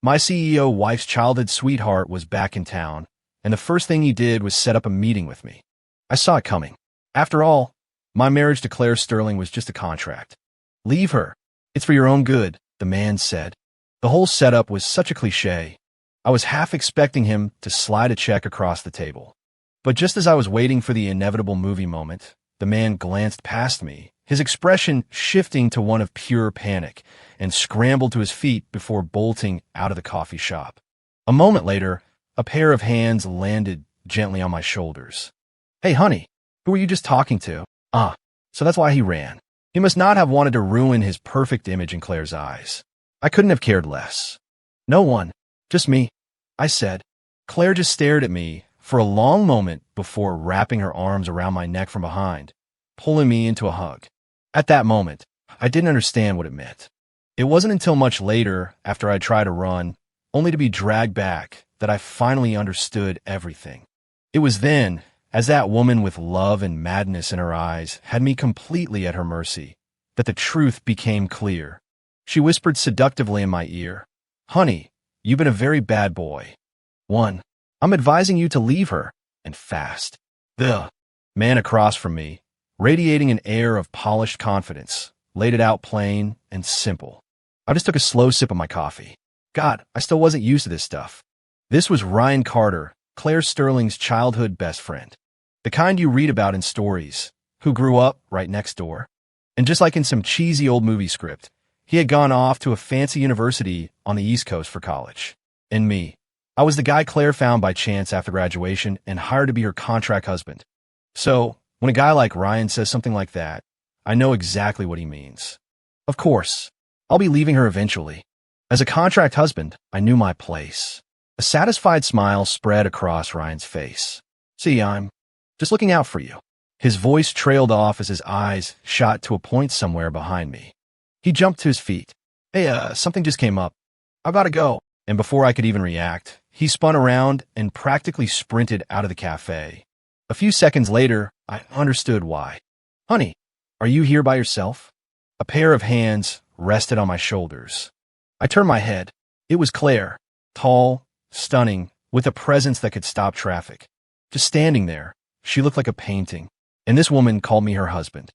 My CEO wife's childhood sweetheart was back in town, and the first thing he did was set up a meeting with me. I saw it coming. After all, my marriage to Claire Sterling was just a contract. Leave her. It's for your own good, the man said. The whole setup was such a cliché. I was half expecting him to slide a check across the table. But just as I was waiting for the inevitable movie moment, the man glanced past me, his expression shifting to one of pure panic, and scrambled to his feet before bolting out of the coffee shop. A moment later, a pair of hands landed gently on my shoulders. Hey, honey, who were you just talking to? So that's why he ran. He must not have wanted to ruin his perfect image in Claire's eyes. I couldn't have cared less. No one, just me, I said. Claire just stared at me for a long moment before wrapping her arms around my neck from behind, pulling me into a hug. At that moment, I didn't understand what it meant. It wasn't until much later, after I tried to run, only to be dragged back, that I finally understood everything. It was then, as that woman with love and madness in her eyes had me completely at her mercy, that the truth became clear. She whispered seductively in my ear, "Honey, you've been a very bad boy. I'm advising you to leave her, and fast." The man across from me, radiating an air of polished confidence, laid it out plain and simple. I just took a slow sip of my coffee. God, I still wasn't used to this stuff. This was Ryan Carter, Claire Sterling's childhood best friend. The kind you read about in stories, who grew up right next door. And just like in some cheesy old movie script, he had gone off to a fancy university on the East Coast for college. And me, I was the guy Claire found by chance after graduation and hired to be her contract husband. So, when a guy like Ryan says something like that, I know exactly what he means. Of course, I'll be leaving her eventually. As a contract husband, I knew my place. A satisfied smile spread across Ryan's face. See, I'm just looking out for you. His voice trailed off as his eyes shot to a point somewhere behind me. He jumped to his feet. Hey, something just came up. I've got to go. And before I could even react, he spun around and practically sprinted out of the cafe. A few seconds later, I understood why. Honey, are you here by yourself? A pair of hands rested on my shoulders. I turned my head. It was Claire, tall, stunning, with a presence that could stop traffic. Just standing there, she looked like a painting, and this woman called me her husband.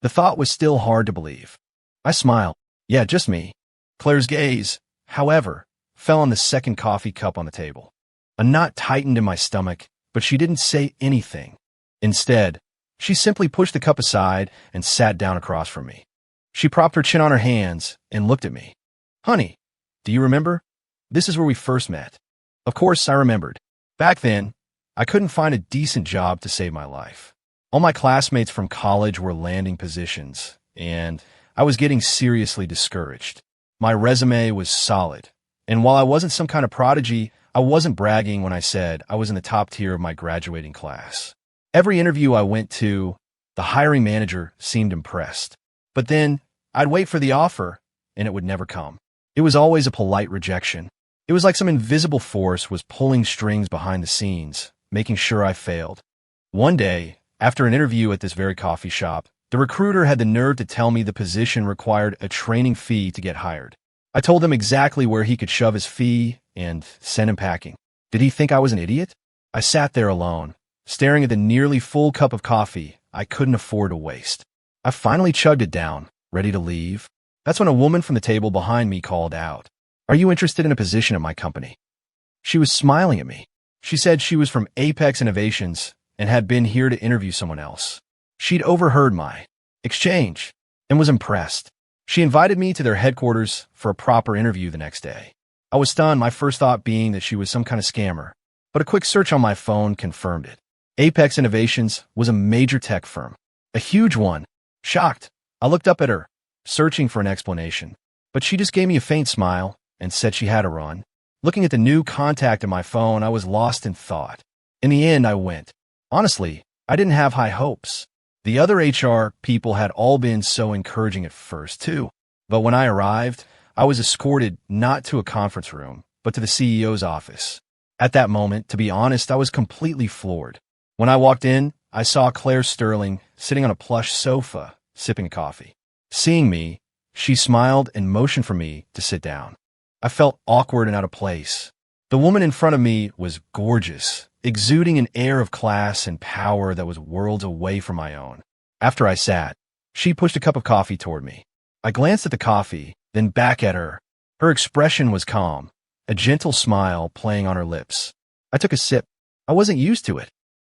The thought was still hard to believe. I smiled. Yeah, just me. Claire's gaze, however, fell on the second coffee cup on the table. A knot tightened in my stomach, but she didn't say anything. Instead, she simply pushed the cup aside and sat down across from me. She propped her chin on her hands and looked at me. Honey, do you remember? This is where we first met. Of course, I remembered. Back then, I couldn't find a decent job to save my life. All my classmates from college were landing positions, and I was getting seriously discouraged. My resume was solid, and while I wasn't some kind of prodigy, I wasn't bragging when I said I was in the top tier of my graduating class. Every interview I went to, the hiring manager seemed impressed. But then, I'd wait for the offer, and it would never come. It was always a polite rejection. It was like some invisible force was pulling strings behind the scenes, making sure I failed. One day, after an interview at this very coffee shop, the recruiter had the nerve to tell me the position required a training fee to get hired. I told him exactly where he could shove his fee and send him packing. Did he think I was an idiot? I sat there alone, staring at the nearly full cup of coffee I couldn't afford to waste. I finally chugged it down, ready to leave. That's when a woman from the table behind me called out, "Are you interested in a position at my company?" She was smiling at me. She said she was from Apex Innovations and had been here to interview someone else. She'd overheard my exchange and was impressed. She invited me to their headquarters for a proper interview the next day. I was stunned, my first thought being that she was some kind of scammer, but a quick search on my phone confirmed it. Apex Innovations was a major tech firm, a huge one. Shocked, I looked up at her, searching for an explanation, but she just gave me a faint smile and said she had to run. Looking at the new contact in my phone, I was lost in thought. In the end, I went. Honestly, I didn't have high hopes. The other HR people had all been so encouraging at first, too. But when I arrived, I was escorted not to a conference room, but to the CEO's office. At that moment, to be honest, I was completely floored. When I walked in, I saw Claire Sterling sitting on a plush sofa, sipping coffee. Seeing me, she smiled and motioned for me to sit down. I felt awkward and out of place. The woman in front of me was gorgeous, exuding an air of class and power that was worlds away from my own. After I sat, she pushed a cup of coffee toward me. I glanced at the coffee, then back at her. Her expression was calm, a gentle smile playing on her lips. I took a sip. I wasn't used to it.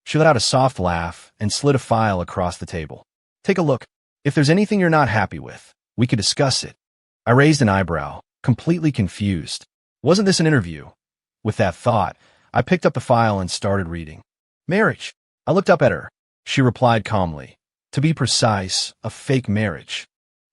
She let out a soft laugh and slid a file across the table. Take a look. If there's anything you're not happy with, we could discuss it. I raised an eyebrow, completely confused. Wasn't this an interview? With that thought, I picked up the file and started reading. Marriage. I looked up at her. She replied calmly. To be precise, a fake marriage.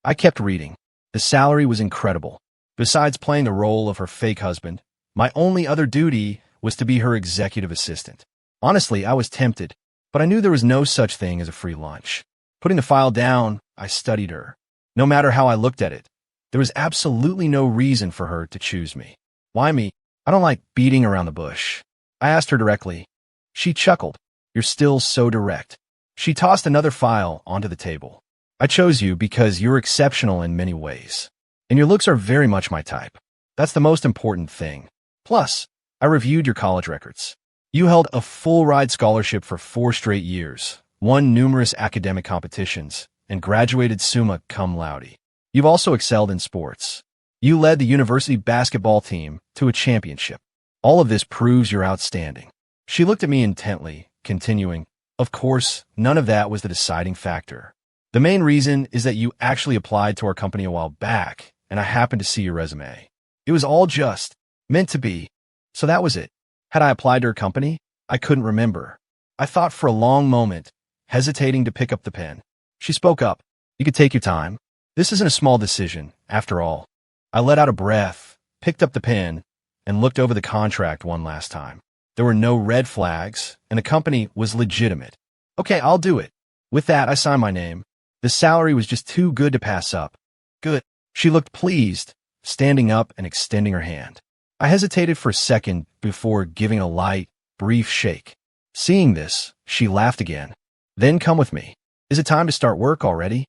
I kept reading. The salary was incredible. Besides playing the role of her fake husband, my only other duty was to be her executive assistant. Honestly, I was tempted, but I knew there was no such thing as a free lunch. Putting the file down, I studied her. No matter how I looked at it, there was absolutely no reason for her to choose me. Why me? I don't like beating around the bush. I asked her directly. She chuckled. You're still so direct. She tossed another file onto the table. I chose you because you're exceptional in many ways, and your looks are very much my type. That's the most important thing. Plus, I reviewed your college records. You held a full-ride scholarship for 4 straight years, won numerous academic competitions, and graduated summa cum laude. You've also excelled in sports. You led the university basketball team to a championship. All of this proves you're outstanding. She looked at me intently, continuing, of course, none of that was the deciding factor. The main reason is that you actually applied to our company a while back, and I happened to see your resume. It was all just meant to be. So that was it. Had I applied to her company? I couldn't remember. I thought for a long moment, hesitating to pick up the pen. She spoke up. You could take your time. This isn't a small decision, after all. I let out a breath, picked up the pen, and looked over the contract one last time. There were no red flags, and the company was legitimate. Okay, I'll do it. With that, I signed my name. The salary was just too good to pass up. Good. She looked pleased, standing up and extending her hand. I hesitated for a second before giving a light, brief shake. Seeing this, she laughed again. Then come with me. Is it time to start work already?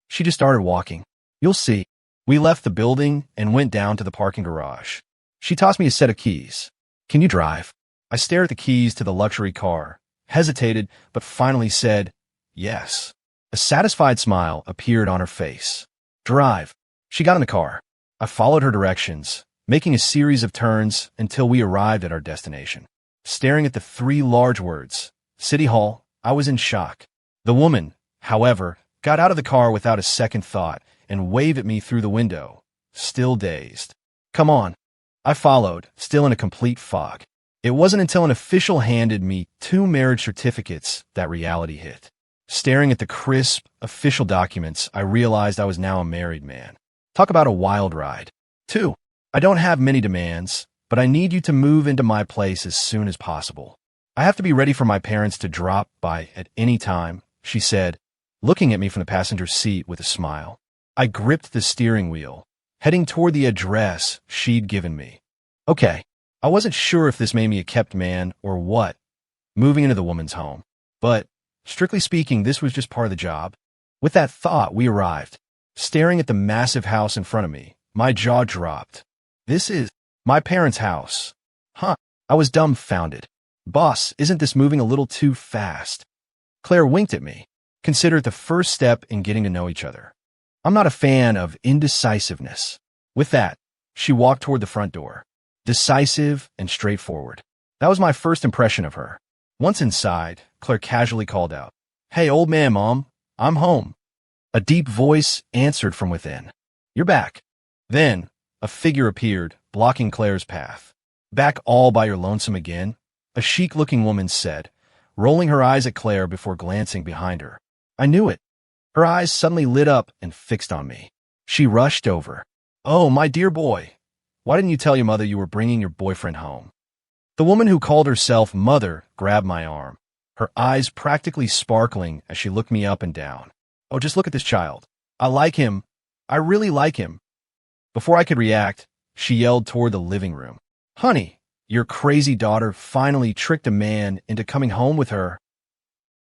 She just started walking. You'll see. We left the building and went down to the parking garage. She tossed me a set of keys. Can you drive? I stared at the keys to the luxury car, hesitated, but finally said, yes. A satisfied smile appeared on her face. Drive. She got in the car. I followed her directions, making a series of turns until we arrived at our destination. Staring at the 3 large words, City Hall, I was in shock. The woman, however, got out of the car without a second thought and waved at me through the window, still dazed. Come on. I followed, still in a complete fog. It wasn't until an official handed me 2 marriage certificates that reality hit. Staring at the crisp, official documents, I realized I was now a married man. Talk about a wild ride. 2. I don't have many demands, but I need you to move into my place as soon as possible. I have to be ready for my parents to drop by at any time, she said, looking at me from the passenger seat with a smile. I gripped the steering wheel, heading toward the address she'd given me. Okay, I wasn't sure if this made me a kept man or what, moving into the woman's home, but strictly speaking, this was just part of the job. With that thought, we arrived. Staring at the massive house in front of me, my jaw dropped. This is my parents' house. Huh, I was dumbfounded. Boss, isn't this moving a little too fast? Claire winked at me. Consider it the first step in getting to know each other. I'm not a fan of indecisiveness. With that, she walked toward the front door. Decisive and straightforward. That was my first impression of her. Once inside, Claire casually called out, Hey, old man, Mom, I'm home. A deep voice answered from within. You're back. Then, a figure appeared, blocking Claire's path. Back all by your lonesome again? A chic-looking woman said, rolling her eyes at Claire before glancing behind her. I knew it. Her eyes suddenly lit up and fixed on me. She rushed over. Oh, my dear boy. Why didn't you tell your mother you were bringing your boyfriend home? The woman who called herself Mother grabbed my arm, her eyes practically sparkling as she looked me up and down. Oh, just look at this child. I like him. I really like him. Before I could react, she yelled toward the living room. Honey, your crazy daughter finally tricked a man into coming home with her.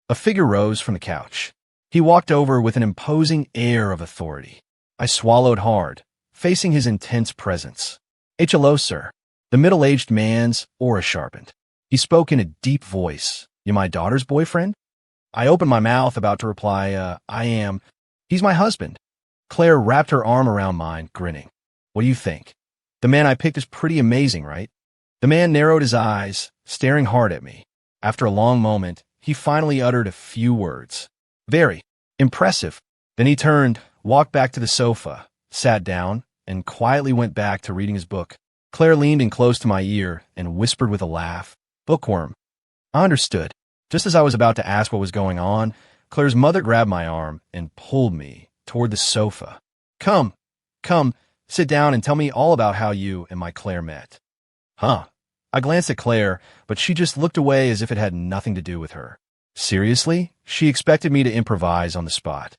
A figure rose from the couch. He walked over with an imposing air of authority. I swallowed hard, facing his intense presence. Hello, sir. The middle-aged man's aura sharpened. He spoke in a deep voice. You my daughter's boyfriend? I opened my mouth about to reply, I am. He's my husband. Claire wrapped her arm around mine, grinning. What do you think? The man I picked is pretty amazing, right? The man narrowed his eyes, staring hard at me. After a long moment, he finally uttered a few words. Very impressive. Then he turned, walked back to the sofa, sat down, and quietly went back to reading his book. Claire leaned in close to my ear and whispered with a laugh, Bookworm. I understood. Just as I was about to ask what was going on, Claire's mother grabbed my arm and pulled me toward the sofa. Come, sit down and tell me all about how you and my Claire met. Huh. I glanced at Claire, but she just looked away as if it had nothing to do with her. Seriously? She expected me to improvise on the spot.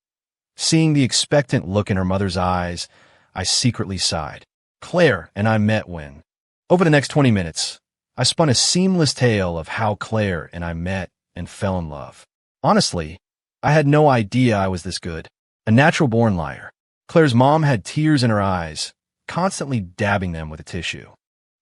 Seeing the expectant look in her mother's eyes, I secretly sighed. Claire and I met when. Over the next 20 minutes, I spun a seamless tale of how Claire and I met and fell in love. Honestly, I had no idea I was this good. A natural-born liar. Claire's mom had tears in her eyes, constantly dabbing them with a tissue.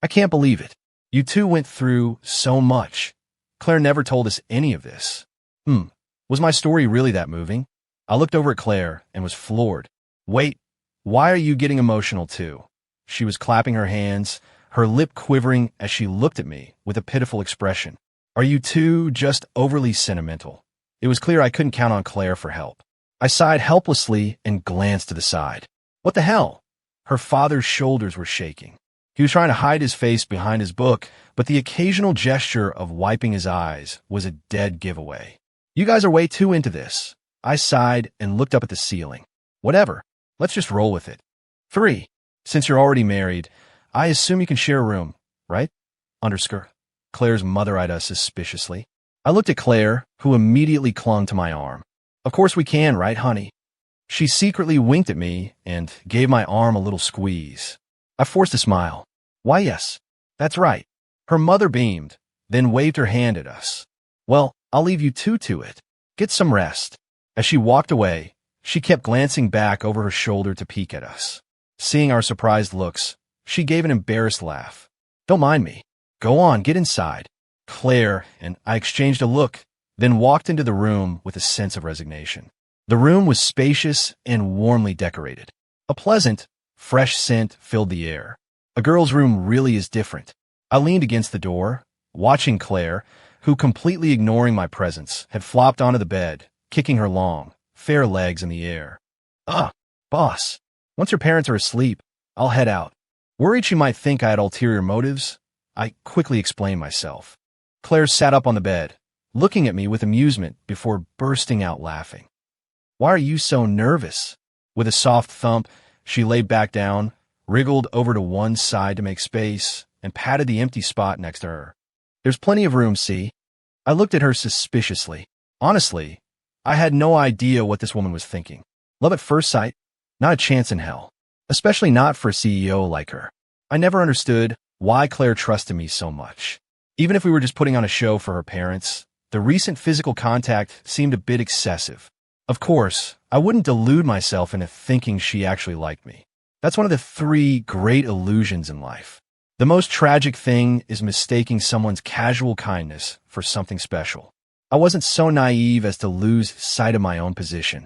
I can't believe it. You two went through so much. Claire never told us any of this. Was my story really that moving? I looked over at Claire and was floored. Wait, why are you getting emotional too? She was clapping her hands, her lip quivering as she looked at me with a pitiful expression. Are you two just overly sentimental? It was clear I couldn't count on Claire for help. I sighed helplessly and glanced to the side. What the hell? Her father's shoulders were shaking. He was trying to hide his face behind his book, but the occasional gesture of wiping his eyes was a dead giveaway. You guys are way too into this. I sighed and looked up at the ceiling. Whatever. Let's just roll with it. 3. Since you're already married, I assume you can share a room, right? Underskirt. Claire's mother eyed us suspiciously. I looked at Claire, who immediately clung to my arm. Of course we can, right, honey? She secretly winked at me and gave my arm a little squeeze. I forced a smile. Why, yes. That's right. Her mother beamed, then waved her hand at us. Well, I'll leave you two to it. Get some rest. As she walked away, she kept glancing back over her shoulder to peek at us. Seeing our surprised looks, she gave an embarrassed laugh. Don't mind me. Go on, get inside. Claire and I exchanged a look, then walked into the room with a sense of resignation. The room was spacious and warmly decorated. A pleasant, fresh scent filled the air. A girl's room really is different. I leaned against the door, watching Claire, who, completely ignoring my presence, had flopped onto the bed, kicking her long, fair legs in the air. Boss. Once your parents are asleep, I'll head out. Worried she might think I had ulterior motives, I quickly explained myself. Claire sat up on the bed, looking at me with amusement before bursting out laughing. Why are you so nervous? With a soft thump, she lay back down, wriggled over to one side to make space, and patted the empty spot next to her. There's plenty of room, see? I looked at her suspiciously. Honestly, I had no idea what this woman was thinking. Love at first sight? Not a chance in hell. Especially not for a CEO like her. I never understood why Claire trusted me so much. Even if we were just putting on a show for her parents, the recent physical contact seemed a bit excessive. Of course, I wouldn't delude myself into thinking she actually liked me. That's one of the 3 great illusions in life. The most tragic thing is mistaking someone's casual kindness for something special. I wasn't so naive as to lose sight of my own position.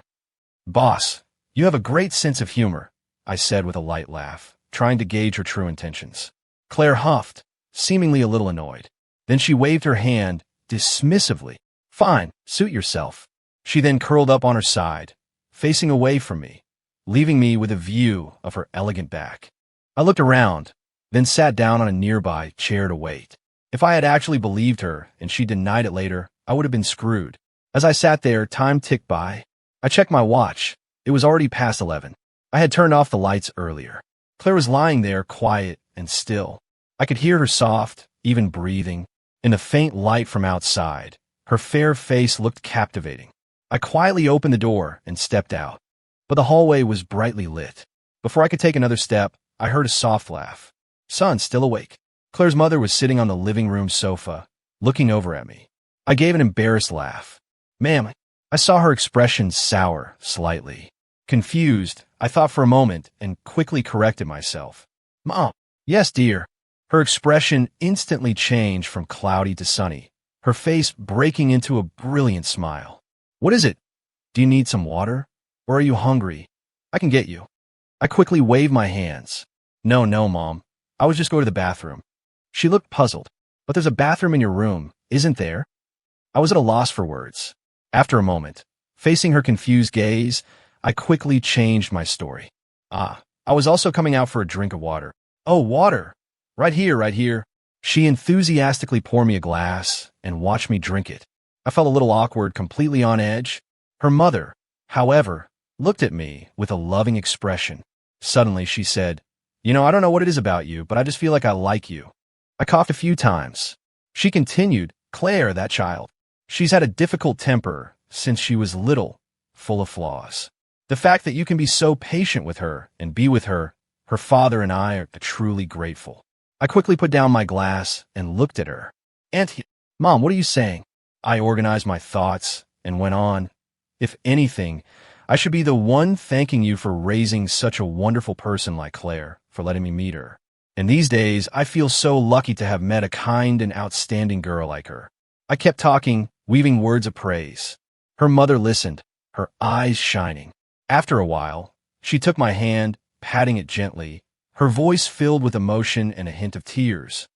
Boss, you have a great sense of humor, I said with a light laugh, trying to gauge her true intentions. Claire huffed, seemingly a little annoyed. Then she waved her hand dismissively. Fine, suit yourself. She then curled up on her side, facing away from me, leaving me with a view of her elegant back. I looked around, then sat down on a nearby chair to wait. If I had actually believed her and she denied it later, I would have been screwed. As I sat there, time ticked by. I checked my watch. It was already past 11. I had turned off the lights earlier. Claire was lying there, quiet and still. I could hear her soft, even breathing. In the faint light from outside, her fair face looked captivating. I quietly opened the door and stepped out. But the hallway was brightly lit. Before I could take another step, I heard a soft laugh. Son, still awake. Claire's mother was sitting on the living room sofa, looking over at me. I gave an embarrassed laugh. Ma'am, I saw her expression sour slightly. Confused, I thought for a moment and quickly corrected myself. Mom, Yes, dear. Her expression instantly changed from cloudy to sunny, her face breaking into a brilliant smile. What is it? Do you need some water? Or are you hungry? I can get you. I quickly waved my hands. No, no, Mom. I was just going to the bathroom. She looked puzzled. But there's a bathroom in your room, isn't there? I was at a loss for words. After a moment, facing her confused gaze, I quickly changed my story. I was also coming out for a drink of water. Oh, water! Right here, right here. She enthusiastically poured me a glass and watched me drink it. I felt a little awkward, completely on edge. Her mother, however, looked at me with a loving expression. Suddenly, she said, I don't know what it is about you, but I just feel like I like you. I coughed a few times. She continued, Claire, that child. She's had a difficult temper since she was little, full of flaws. The fact that you can be so patient with her and be with her, her father and I are truly grateful. I quickly put down my glass and looked at her. Auntie, Mom, what are you saying? I organized my thoughts and went on. If anything, I should be the one thanking you for raising such a wonderful person like Claire, for letting me meet her. And these days, I feel so lucky to have met a kind and outstanding girl like her. I kept talking, weaving words of praise. Her mother listened, her eyes shining. After a while, she took my hand, patting it gently, her voice filled with emotion and a hint of tears.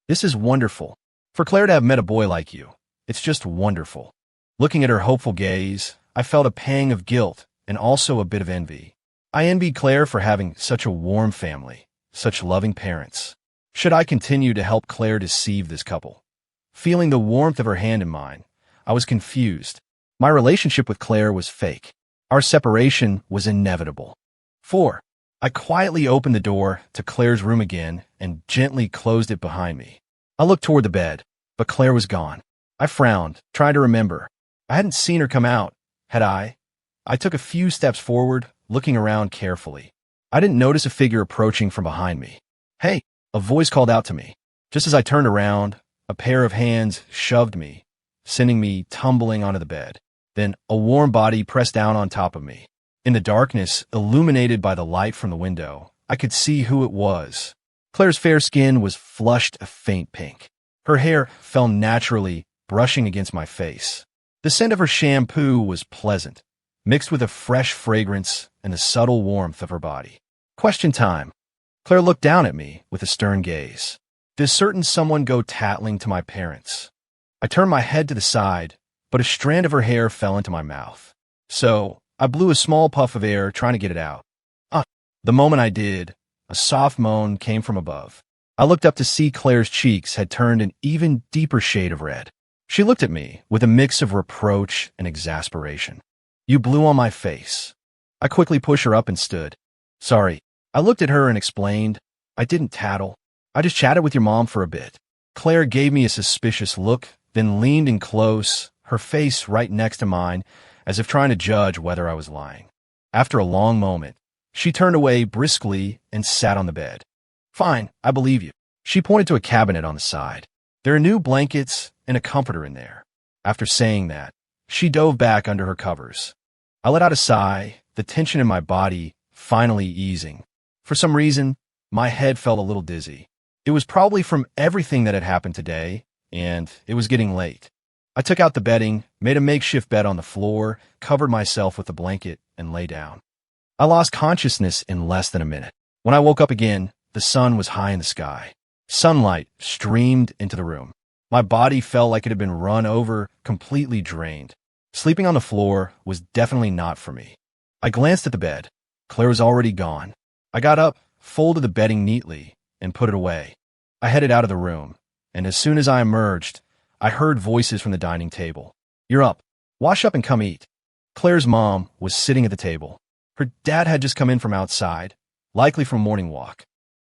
This is wonderful. For Claire to have met a boy like you, it's just wonderful. Looking at her hopeful gaze, I felt a pang of guilt and also a bit of envy. I envied Claire for having such a warm family, such loving parents. Should I continue to help Claire deceive this couple? Feeling the warmth of her hand in mine, I was confused. My relationship with Claire was fake. Our separation was inevitable. 4. I quietly opened the door to Claire's room again and gently closed it behind me. I looked toward the bed, but Claire was gone. I frowned, trying to remember. I hadn't seen her come out, had I? I took a few steps forward, looking around carefully. I didn't notice a figure approaching from behind me. Hey, a voice called out to me. Just as I turned around, a pair of hands shoved me, sending me tumbling onto the bed. Then a warm body pressed down on top of me. In the darkness, illuminated by the light from the window, I could see who it was. Claire's fair skin was flushed a faint pink. Her hair fell naturally, brushing against my face. The scent of her shampoo was pleasant, mixed with a fresh fragrance and the subtle warmth of her body. Question time. Claire looked down at me with a stern gaze. Does certain someone go tattling to my parents? I turned my head to the side, but a strand of her hair fell into my mouth. So, I blew a small puff of air trying to get it out. The moment I did, a soft moan came from above. I looked up to see Claire's cheeks had turned an even deeper shade of red. She looked at me with a mix of reproach and exasperation. You blew on my face. I quickly pushed her up and stood. Sorry. I looked at her and explained, I didn't tattle. I just chatted with your mom for a bit. Claire gave me a suspicious look, then leaned in close, her face right next to mine, as if trying to judge whether I was lying. After a long moment, she turned away briskly and sat on the bed. Fine, I believe you. She pointed to a cabinet on the side. There are new blankets and a comforter in there. After saying that, she dove back under her covers. I let out a sigh, the tension in my body finally easing. For some reason, my head felt a little dizzy. It was probably from everything that had happened today, and it was getting late. I took out the bedding, made a makeshift bed on the floor, covered myself with a blanket, and lay down. I lost consciousness in less than a minute. When I woke up again, the sun was high in the sky. Sunlight streamed into the room. My body felt like it had been run over, completely drained. Sleeping on the floor was definitely not for me. I glanced at the bed. Claire was already gone. I got up, folded the bedding neatly, and put it away. I headed out of the room, and as soon as I emerged, I heard voices from the dining table. You're up. Wash up and come eat. Claire's mom was sitting at the table. Her dad had just come in from outside, likely from a morning walk.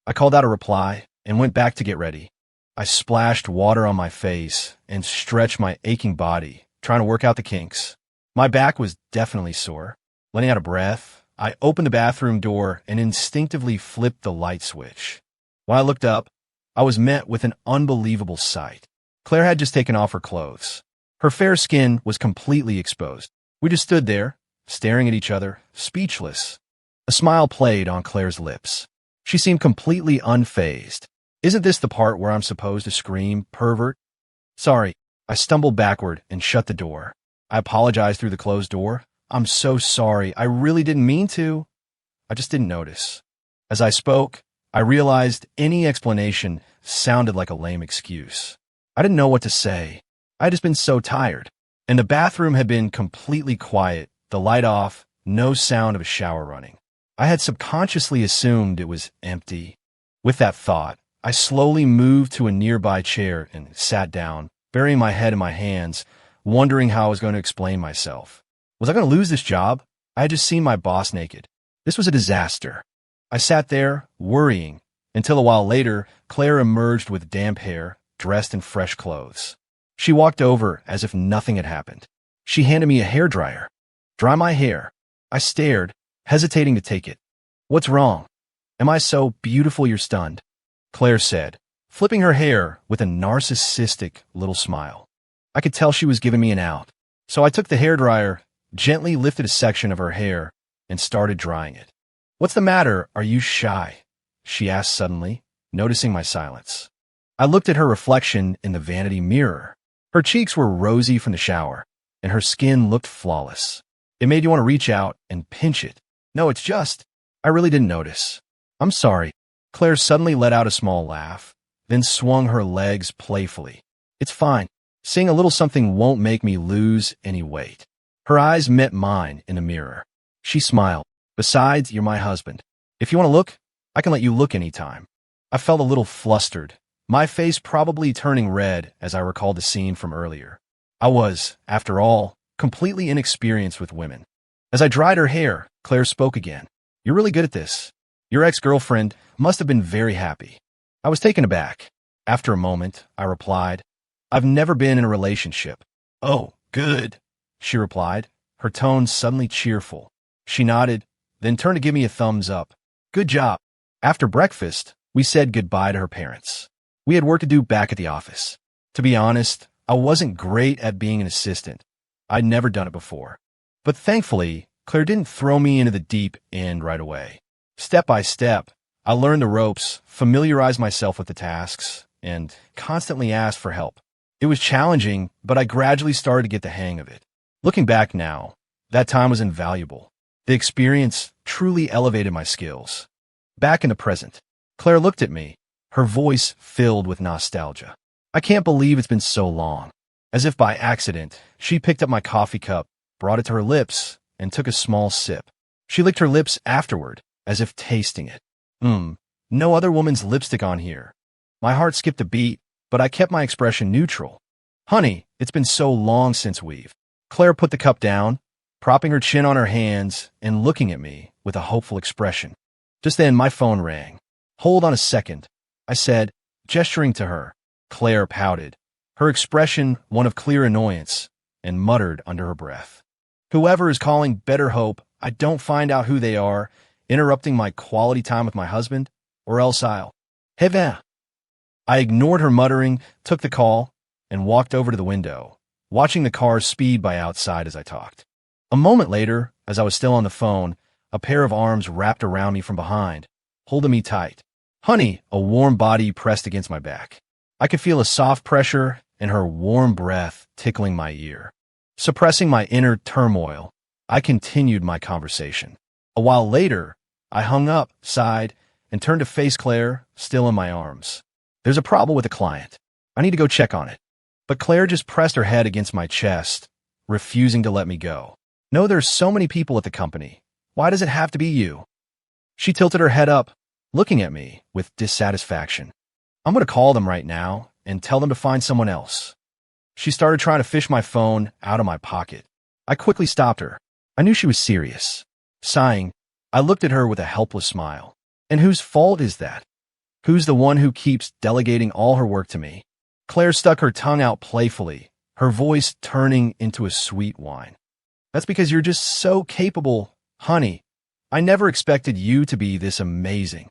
I called out a reply and went back to get ready. I splashed water on my face and stretched my aching body, trying to work out the kinks. My back was definitely sore. Letting out a breath, I opened the bathroom door and instinctively flipped the light switch. When I looked up, I was met with an unbelievable sight. Claire had just taken off her clothes. Her fair skin was completely exposed. We just stood there, staring at each other, speechless. A smile played on Claire's lips. She seemed completely unfazed. Isn't this the part where I'm supposed to scream, pervert? Sorry. I stumbled backward and shut the door. I apologized through the closed door. I'm so sorry. I really didn't mean to. I just didn't notice. As I spoke, I realized any explanation sounded like a lame excuse. I didn't know what to say. I had just been so tired. And the bathroom had been completely quiet, the light off, no sound of a shower running. I had subconsciously assumed it was empty. With that thought, I slowly moved to a nearby chair and sat down, burying my head in my hands, wondering how I was going to explain myself. Was I going to lose this job? I had just seen my boss naked. This was a disaster. I sat there, worrying, until a while later, Claire emerged with damp hair, dressed in fresh clothes. She walked over as if nothing had happened. She handed me a hairdryer. Dry my hair. I stared, hesitating to take it. What's wrong? Am I so beautiful you're stunned? Claire said, flipping her hair with a narcissistic little smile. I could tell she was giving me an out. So I took the hairdryer, gently lifted a section of her hair, and started drying it. What's the matter? Are you shy? She asked suddenly, noticing my silence. I looked at her reflection in the vanity mirror. Her cheeks were rosy from the shower, and her skin looked flawless. It made you want to reach out and pinch it. No, it's just, I really didn't notice. I'm sorry. Claire suddenly let out a small laugh, then swung her legs playfully. It's fine. Seeing a little something won't make me lose any weight. Her eyes met mine in the mirror. She smiled. Besides, you're my husband. If you want to look, I can let you look anytime. I felt a little flustered, my face probably turning red as I recalled the scene from earlier. I was, after all, completely inexperienced with women. As I dried her hair, Claire spoke again. You're really good at this. Your ex-girlfriend must have been very happy. I was taken aback. After a moment, I replied, I've never been in a relationship. Oh, good, she replied, her tone suddenly cheerful. She nodded, then turned to give me a thumbs up. Good job. After breakfast, we said goodbye to her parents. We had work to do back at the office. To be honest, I wasn't great at being an assistant. I'd never done it before. But thankfully, Claire didn't throw me into the deep end right away. Step by step, I learned the ropes, familiarized myself with the tasks, and constantly asked for help. It was challenging, but I gradually started to get the hang of it. Looking back now, that time was invaluable. The experience truly elevated my skills. Back in the present, Claire looked at me, her voice filled with nostalgia. I can't believe it's been so long. As if by accident, she picked up my coffee cup, brought it to her lips, and took a small sip. She licked her lips afterward, as if tasting it. No other woman's lipstick on here. My heart skipped a beat, but I kept my expression neutral. Honey, it's been so long since we've. Claire put the cup down, propping her chin on her hands and looking at me with a hopeful expression. Just then, my phone rang. Hold on a second, I said, gesturing to her. Claire pouted, her expression one of clear annoyance, and muttered under her breath. Whoever is calling, better hope I don't find out who they are, interrupting my quality time with my husband, or else I'll. Heaven. I ignored her muttering, took the call, and walked over to the window, watching the cars speed by outside as I talked. A moment later, as I was still on the phone, a pair of arms wrapped around me from behind, holding me tight. Honey, a warm body pressed against my back. I could feel a soft pressure and her warm breath tickling my ear. Suppressing my inner turmoil, I continued my conversation. A while later, I hung up, sighed, and turned to face Claire, still in my arms. There's a problem with a client. I need to go check on it. But Claire just pressed her head against my chest, refusing to let me go. No, there's so many people at the company. Why does it have to be you? She tilted her head up, looking at me with dissatisfaction. I'm going to call them right now and tell them to find someone else. She started trying to fish my phone out of my pocket. I quickly stopped her. I knew she was serious. Sighing, I looked at her with a helpless smile. And whose fault is that? Who's the one who keeps delegating all her work to me? Claire stuck her tongue out playfully, her voice turning into a sweet whine. That's because you're just so capable, honey. I never expected you to be this amazing.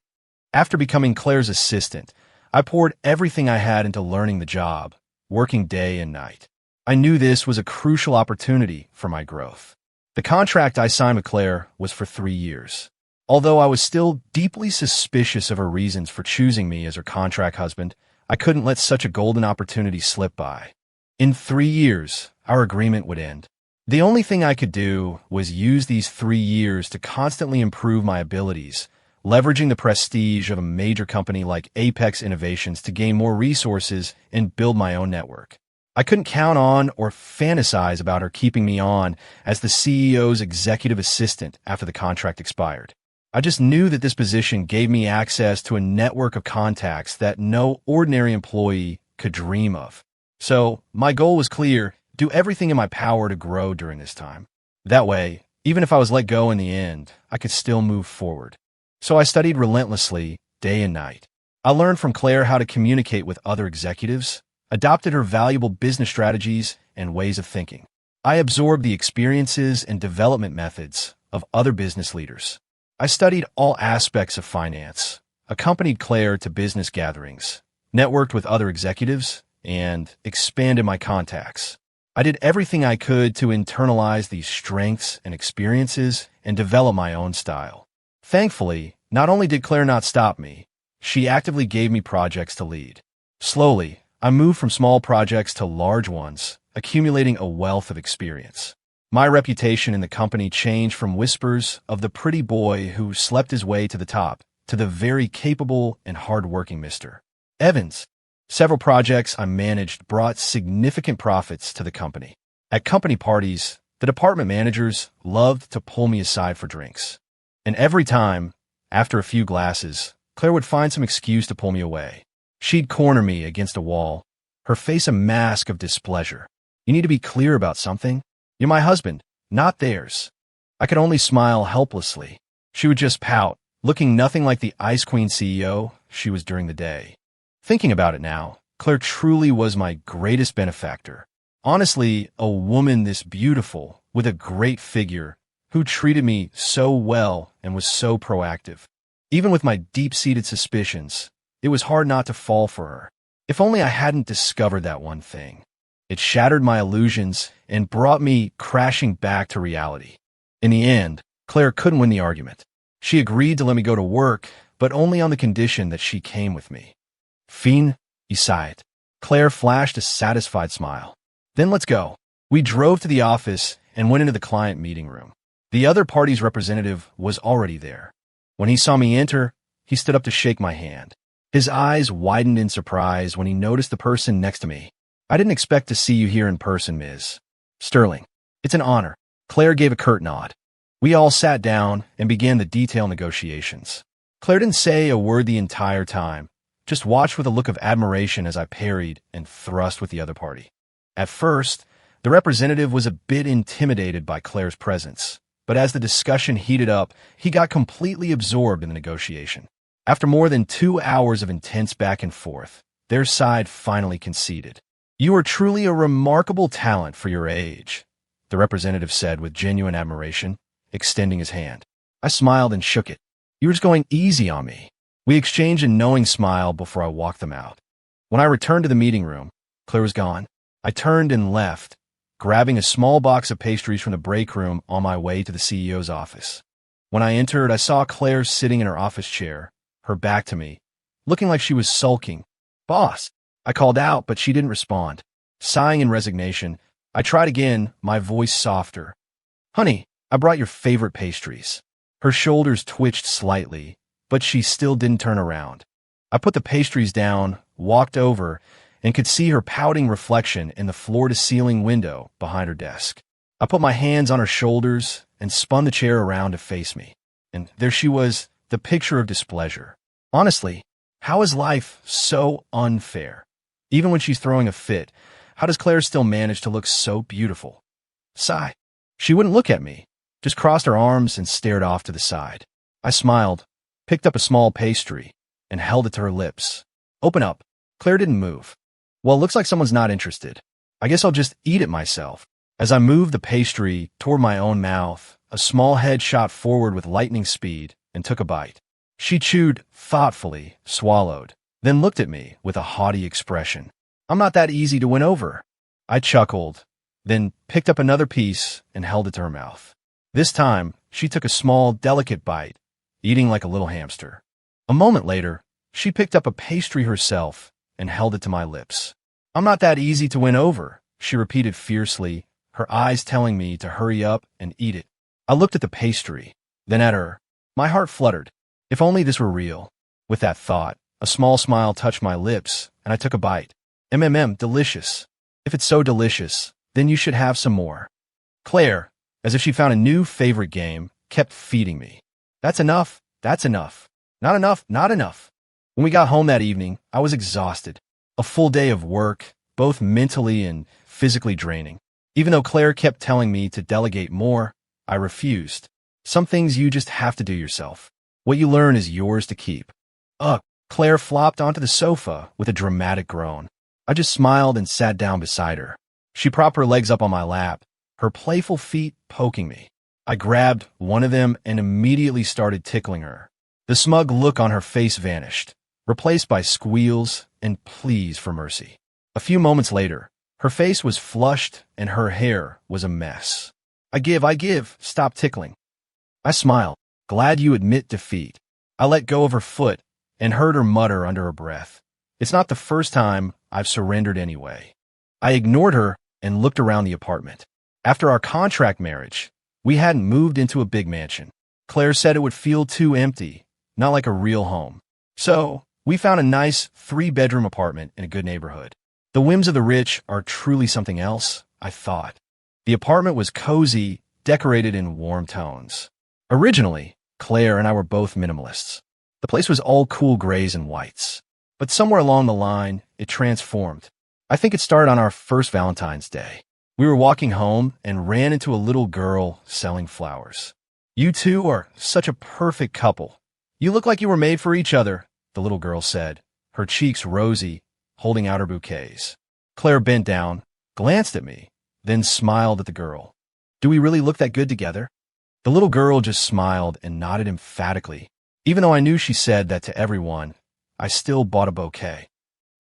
After becoming Claire's assistant, I poured everything I had into learning the job, working day and night. I knew this was a crucial opportunity for my growth. The contract I signed with Claire was for 3 years. Although I was still deeply suspicious of her reasons for choosing me as her contract husband, I couldn't let such a golden opportunity slip by. In 3 years, our agreement would end. The only thing I could do was use these 3 years to constantly improve my abilities, leveraging the prestige of a major company like Apex Innovations to gain more resources and build my own network. I couldn't count on or fantasize about her keeping me on as the CEO's executive assistant after the contract expired. I just knew that this position gave me access to a network of contacts that no ordinary employee could dream of. So, my goal was clear: do everything in my power to grow during this time. That way, even if I was let go in the end, I could still move forward. So I studied relentlessly, day and night. I learned from Claire how to communicate with other executives, adopted her valuable business strategies and ways of thinking. I absorbed the experiences and development methods of other business leaders. I studied all aspects of finance, accompanied Claire to business gatherings, networked with other executives, and expanded my contacts. I did everything I could to internalize these strengths and experiences and develop my own style. Thankfully, not only did Claire not stop me, she actively gave me projects to lead. Slowly, I moved from small projects to large ones, accumulating a wealth of experience. My reputation in the company changed from whispers of the pretty boy who slept his way to the top to the very capable and hard-working Mr. Evans. Several projects I managed brought significant profits to the company. At company parties, the department managers loved to pull me aside for drinks. And every time, after a few glasses, Claire would find some excuse to pull me away. She'd corner me against a wall, her face a mask of displeasure. "You need to be clear about something. You're my husband, not theirs." I could only smile helplessly. She would just pout, looking nothing like the Ice Queen CEO she was during the day. Thinking about it now, Claire truly was my greatest benefactor. Honestly, a woman this beautiful, with a great figure, who treated me so well and was so proactive. Even with my deep-seated suspicions, it was hard not to fall for her. If only I hadn't discovered that one thing. It shattered my illusions and brought me crashing back to reality. In the end, Claire couldn't win the argument. She agreed to let me go to work, but only on the condition that she came with me. "Fine, you sighed." Claire flashed a satisfied smile. "Then let's go." We drove to the office and went into the client meeting room. The other party's representative was already there. When he saw me enter, he stood up to shake my hand. His eyes widened in surprise when he noticed the person next to me. "I didn't expect to see you here in person, Ms. Sterling. It's an honor." Claire gave a curt nod. We all sat down and began the detailed negotiations. Claire didn't say a word the entire time, just watched with a look of admiration as I parried and thrust with the other party. At first, the representative was a bit intimidated by Claire's presence, but as the discussion heated up, he got completely absorbed in the negotiation. After more than 2 hours of intense back and forth, their side finally conceded. "You are truly a remarkable talent for your age," the representative said with genuine admiration, extending his hand. I smiled and shook it. "You were just going easy on me." We exchanged a knowing smile before I walked them out. When I returned to the meeting room, Claire was gone. I turned and left, grabbing a small box of pastries from the break room on my way to the CEO's office. When I entered, I saw Claire sitting in her office chair, her back to me, looking like she was sulking. "Boss," I called out, but she didn't respond. Sighing in resignation, I tried again, my voice softer. "Honey, I brought your favorite pastries." Her shoulders twitched slightly, but she still didn't turn around. I put the pastries down, walked over, and could see her pouting reflection in the floor-to-ceiling window behind her desk. I put my hands on her shoulders and spun the chair around to face me. And there she was, the picture of displeasure. Honestly, how is life so unfair? Even when she's throwing a fit, how does Claire still manage to look so beautiful? Sigh. She wouldn't look at me, just crossed her arms and stared off to the side. I smiled, picked up a small pastry, and held it to her lips. "Open up." Claire didn't move. "Well, looks like someone's not interested. I guess I'll just eat it myself." As I moved the pastry toward my own mouth, a small head shot forward with lightning speed and took a bite. She chewed thoughtfully, swallowed, then looked at me with a haughty expression. "I'm not that easy to win over." I chuckled, then picked up another piece and held it to her mouth. This time, she took a small, delicate bite, eating like a little hamster. A moment later, she picked up a pastry herself and held it to my lips. I'm not that easy to win over, she repeated fiercely, her eyes telling me to hurry up and eat it. I looked at the pastry, then at her. My heart fluttered. If only this were real. With that thought, a small smile touched my lips, and I took a bite. Delicious. If it's so delicious, then you should have some more. Claire, as if she found a new favorite game, kept feeding me. That's enough. That's enough. Not enough. Not enough. When we got home that evening, I was exhausted. A full day of work, both mentally and physically draining. Even though Claire kept telling me to delegate more, I refused. Some things you just have to do yourself. What you learn is yours to keep. Ugh, Claire flopped onto the sofa with a dramatic groan. I just smiled and sat down beside her. She propped her legs up on my lap, her playful feet poking me. I grabbed one of them and immediately started tickling her. The smug look on her face vanished, replaced by squeals and pleas for mercy. A few moments later, her face was flushed and her hair was a mess. I give, stop tickling. I smiled, glad you admit defeat. I let go of her foot and heard her mutter under her breath. It's not the first time I've surrendered anyway. I ignored her and looked around the apartment. After our contract marriage, we hadn't moved into a big mansion. Claire said it would feel too empty, not like a real home. So, we found a nice 3-bedroom apartment in a good neighborhood. The whims of the rich are truly something else, I thought. The apartment was cozy, decorated in warm tones. Originally, Claire and I were both minimalists. The place was all cool grays and whites. But somewhere along the line, it transformed. I think it started on our first Valentine's Day. We were walking home and ran into a little girl selling flowers. You two are such a perfect couple. You look like you were made for each other, the little girl said, her cheeks rosy, holding out her bouquets. Claire bent down, glanced at me, then smiled at the girl. Do we really look that good together? The little girl just smiled and nodded emphatically. Even though I knew she said that to everyone, I still bought a bouquet.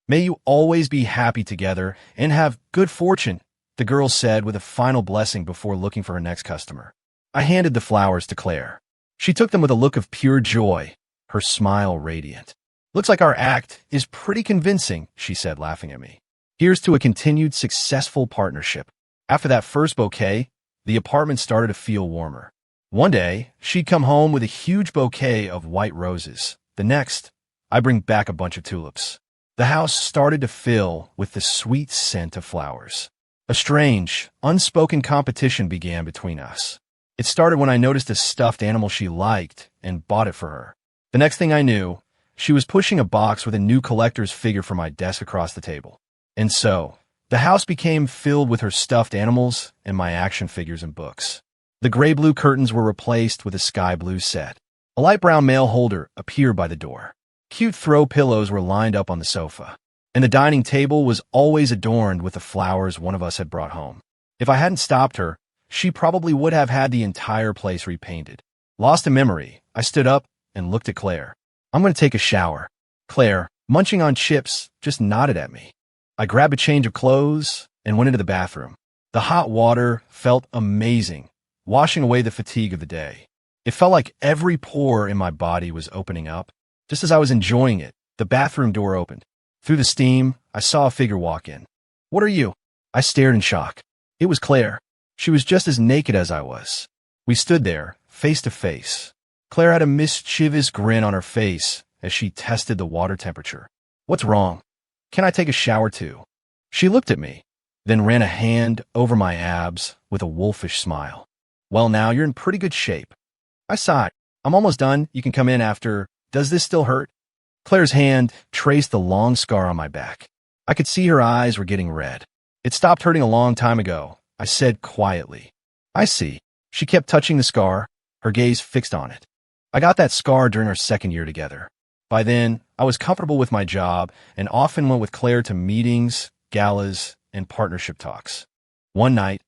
May you always be happy together and have good fortune, the girl said with a final blessing before looking for her next customer. I handed the flowers to Claire. She took them with a look of pure joy, her smile radiant. Looks like our act is pretty convincing, she said, laughing at me. Here's to a continued successful partnership. After that first bouquet, the apartment started to feel warmer. One day, she'd come home with a huge bouquet of white roses. The next, I bring back a bunch of tulips. The house started to fill with the sweet scent of flowers. A strange, unspoken competition began between us. It started when I noticed a stuffed animal she liked and bought it for her. The next thing I knew, she was pushing a box with a new collector's figure from my desk across the table. And so, the house became filled with her stuffed animals and my action figures and books. The gray-blue curtains were replaced with a sky-blue set. A light brown mail holder appeared by the door. Cute throw pillows were lined up on the sofa, and the dining table was always adorned with the flowers one of us had brought home. If I hadn't stopped her, she probably would have had the entire place repainted. Lost in memory, I stood up and looked at Claire. I'm going to take a shower. Claire, munching on chips, just nodded at me. I grabbed a change of clothes and went into the bathroom. The hot water felt amazing, washing away the fatigue of the day. It felt like every pore in my body was opening up. Just as I was enjoying it, the bathroom door opened. Through the steam, I saw a figure walk in. What are you? I stared in shock. It was Claire. She was just as naked as I was. We stood there, face to face. Claire had a mischievous grin on her face as she tested the water temperature. What's wrong? Can I take a shower too? She looked at me, then ran a hand over my abs with a wolfish smile. Well, now you're in pretty good shape. I sighed. I'm almost done. You can come in after. Does this still hurt? Claire's hand traced the long scar on my back. I could see her eyes were getting red. It stopped hurting a long time ago, I said quietly. I see. She kept touching the scar, her gaze fixed on it. I got that scar during our second year together. By then, I was comfortable with my job and often went with Claire to meetings, galas, and partnership talks. One night,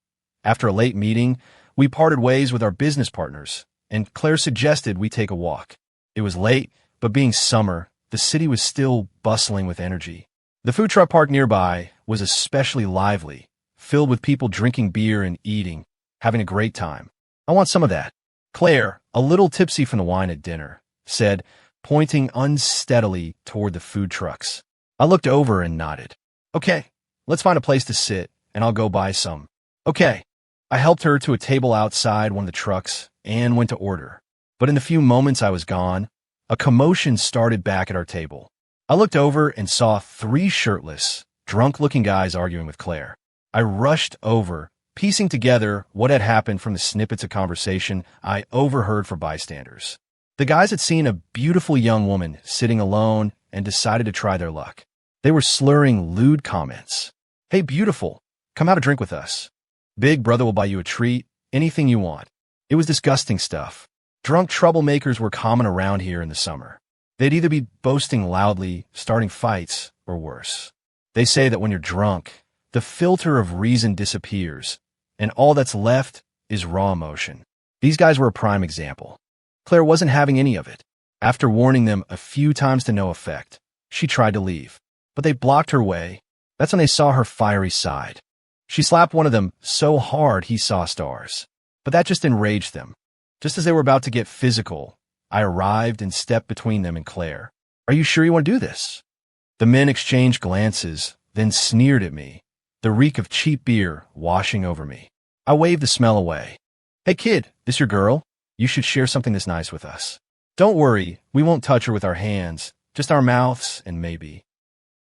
after a late meeting, we parted ways with our business partners, and Claire suggested we take a walk. It was late, but being summer, the city was still bustling with energy. The food truck park nearby was especially lively, filled with people drinking beer and eating, having a great time. I want some of that. Claire, a little tipsy from the wine at dinner, said, pointing unsteadily toward the food trucks. I looked over and nodded. Okay, let's find a place to sit, and I'll go buy some. Okay. I helped her to a table outside one of the trucks and went to order. But in the few moments I was gone, a commotion started back at our table. I looked over and saw 3 shirtless, drunk-looking guys arguing with Claire. I rushed over, piecing together what had happened from the snippets of conversation I overheard from bystanders. The guys had seen a beautiful young woman sitting alone and decided to try their luck. They were slurring lewd comments. Hey, beautiful, come have a drink with us. Big brother will buy you a treat, anything you want. It was disgusting stuff. Drunk troublemakers were common around here in the summer. They'd either be boasting loudly, starting fights, or worse. They say that when you're drunk, the filter of reason disappears, and all that's left is raw emotion. These guys were a prime example. Claire wasn't having any of it. After warning them a few times to no effect, she tried to leave, but they blocked her way. That's when they saw her fiery side. She slapped one of them so hard he saw stars. But that just enraged them. Just as they were about to get physical, I arrived and stepped between them and Claire. Are you sure you want to do this? The men exchanged glances, then sneered at me, the reek of cheap beer washing over me. I waved the smell away. Hey kid, this your girl? You should share something this nice with us. Don't worry, we won't touch her with our hands, just our mouths and maybe.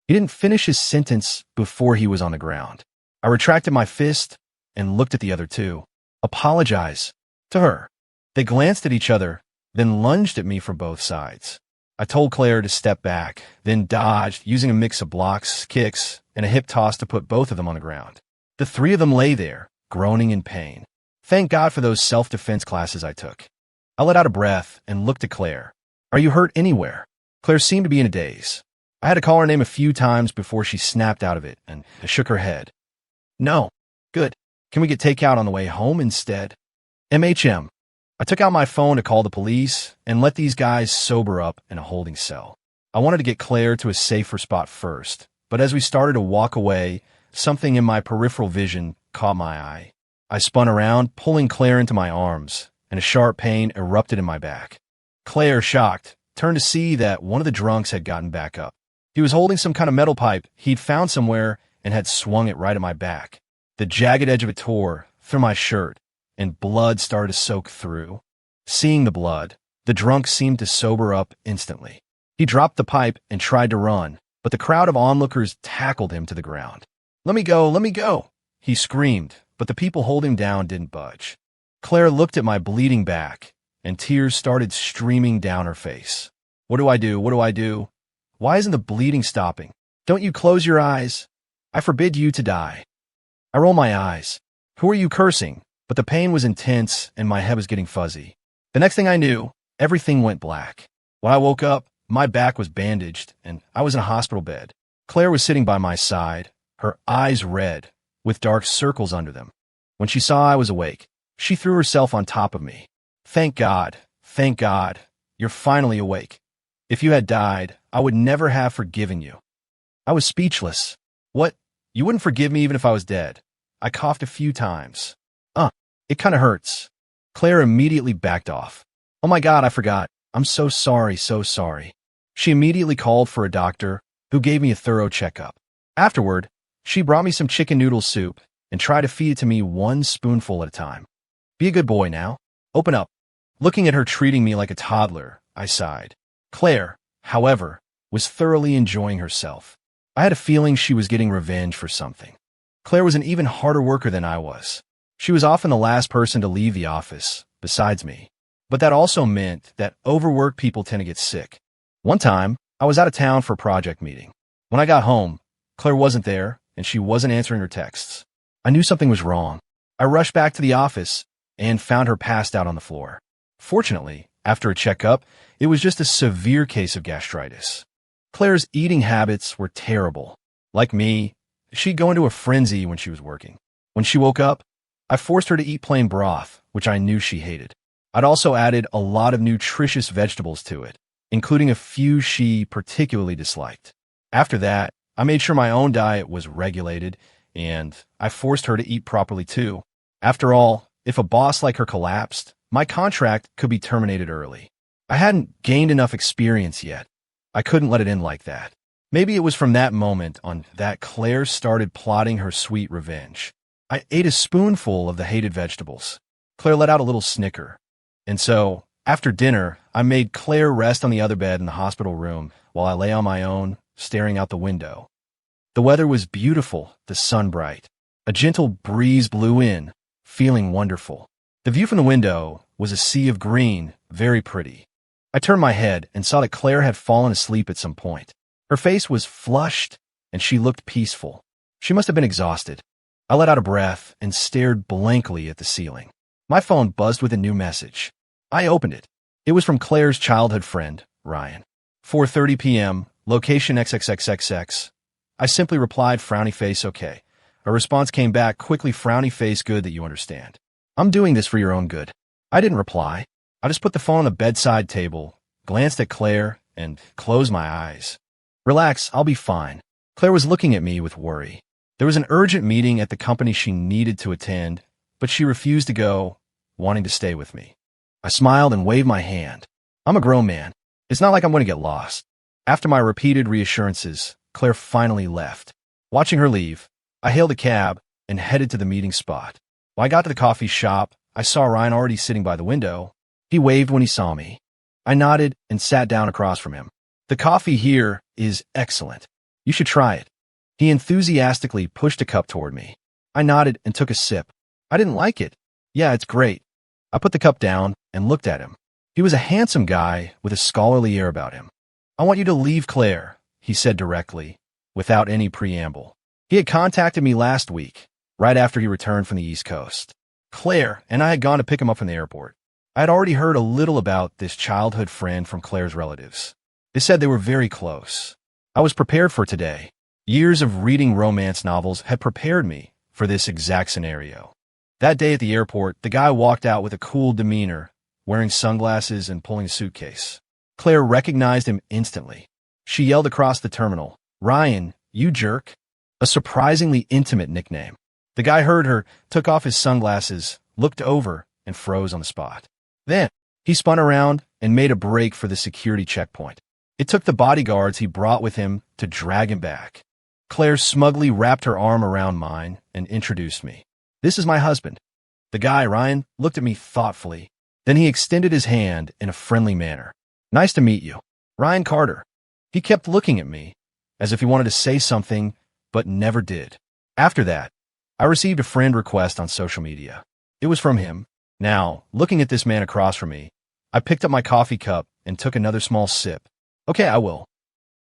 He didn't finish his sentence before he was on the ground. I retracted my fist and looked at the other 2. Apologize to her. They glanced at each other, then lunged at me from both sides. I told Claire to step back, then dodged, using a mix of blocks, kicks, and a hip toss to put both of them on the ground. The 3 of them lay there, groaning in pain. Thank God for those self-defense classes I took. I let out a breath and looked at Claire. Are you hurt anywhere? Claire seemed to be in a daze. I had to call her name a few times before she snapped out of it and shook her head. No. Good. Can we get takeout on the way home instead? MHM. I took out my phone to call the police and let these guys sober up in a holding cell. I wanted to get Claire to a safer spot first, but as we started to walk away, something in my peripheral vision caught my eye. I spun around, pulling Claire into my arms, and a sharp pain erupted in my back. Claire, shocked, turned to see that one of the drunks had gotten back up. He was holding some kind of metal pipe he'd found somewhere and had swung it right at my back. The jagged edge of it tore through my shirt, and blood started to soak through. Seeing the blood, the drunk seemed to sober up instantly. He dropped the pipe and tried to run, but the crowd of onlookers tackled him to the ground. Let me go, let me go, he screamed, but the people holding him down didn't budge. Claire looked at my bleeding back, and tears started streaming down her face. What do I do? What do I do? Why isn't the bleeding stopping? Don't you close your eyes? I forbid you to die. I roll my eyes. Who are you cursing? But the pain was intense and my head was getting fuzzy. The next thing I knew, everything went black. When I woke up, my back was bandaged and I was in a hospital bed. Claire was sitting by my side, her eyes red, with dark circles under them. When she saw I was awake, she threw herself on top of me. Thank God, you're finally awake. If you had died, I would never have forgiven you. I was speechless. What? You wouldn't forgive me even if I was dead? I coughed a few times. It kind of hurts. Claire immediately backed off. Oh my God, I forgot. I'm so sorry, so sorry. She immediately called for a doctor who gave me a thorough checkup. Afterward, she brought me some chicken noodle soup and tried to feed it to me one spoonful at a time. Be a good boy now. Open up. Looking at her treating me like a toddler, I sighed. Claire, however, was thoroughly enjoying herself. I had a feeling she was getting revenge for something. Claire was an even harder worker than I was. She was often the last person to leave the office, besides me. But that also meant that overworked people tend to get sick. One time, I was out of town for a project meeting. When I got home, Claire wasn't there, and she wasn't answering her texts. I knew something was wrong. I rushed back to the office and found her passed out on the floor. Fortunately, after a checkup, it was just a severe case of gastritis. Claire's eating habits were terrible. Like me, she'd go into a frenzy when she was working. When she woke up, I forced her to eat plain broth, which I knew she hated. I'd also added a lot of nutritious vegetables to it, including a few she particularly disliked. After that, I made sure my own diet was regulated, and I forced her to eat properly too. After all, if a boss like her collapsed, my contract could be terminated early. I hadn't gained enough experience yet. I couldn't let it in like that. Maybe it was from that moment on that Claire started plotting her sweet revenge. I ate a spoonful of the hated vegetables. Claire let out a little snicker. And so, after dinner, I made Claire rest on the other bed in the hospital room while I lay on my own, staring out the window. The weather was beautiful, the sun bright. A gentle breeze blew in, feeling wonderful. The view from the window was a sea of green, very pretty. I turned my head and saw that Claire had fallen asleep at some point. Her face was flushed, and she looked peaceful. She must have been exhausted. I let out a breath and stared blankly at the ceiling. My phone buzzed with a new message. I opened it. It was from Claire's childhood friend, Ryan. 4:30 p.m., location XXXXX. I simply replied, frowny face, okay. A response came back, quickly, frowny face, good that you understand. I'm doing this for your own good. I didn't reply. I just put the phone on the bedside table, glanced at Claire, and closed my eyes. Relax, I'll be fine. Claire was looking at me with worry. There was an urgent meeting at the company she needed to attend, but she refused to go, wanting to stay with me. I smiled and waved my hand. I'm a grown man. It's not like I'm going to get lost. After my repeated reassurances, Claire finally left. Watching her leave, I hailed a cab and headed to the meeting spot. When I got to the coffee shop, I saw Ryan already sitting by the window. He waved when he saw me. I nodded and sat down across from him. The coffee here is excellent. You should try it. He enthusiastically pushed a cup toward me. I nodded and took a sip. I didn't like it. Yeah, it's great. I put the cup down and looked at him. He was a handsome guy with a scholarly air about him. I want you to leave Claire, he said directly, without any preamble. He had contacted me last week, right after he returned from the East Coast. Claire and I had gone to pick him up from the airport. I had already heard a little about this childhood friend from Claire's relatives. They said they were very close. I was prepared for today. Years of reading romance novels had prepared me for this exact scenario. That day at the airport, the guy walked out with a cool demeanor, wearing sunglasses and pulling a suitcase. Claire recognized him instantly. She yelled across the terminal, "Ryan, you jerk." A surprisingly intimate nickname. The guy heard her, took off his sunglasses, looked over, and froze on the spot. Then, he spun around and made a break for the security checkpoint. It took the bodyguards he brought with him to drag him back. Claire smugly wrapped her arm around mine and introduced me. This is my husband. The guy, Ryan, looked at me thoughtfully. Then he extended his hand in a friendly manner. Nice to meet you. Ryan Carter. He kept looking at me, as if he wanted to say something, but never did. After that, I received a friend request on social media. It was from him. Now, looking at this man across from me, I picked up my coffee cup and took another small sip. Okay, I will.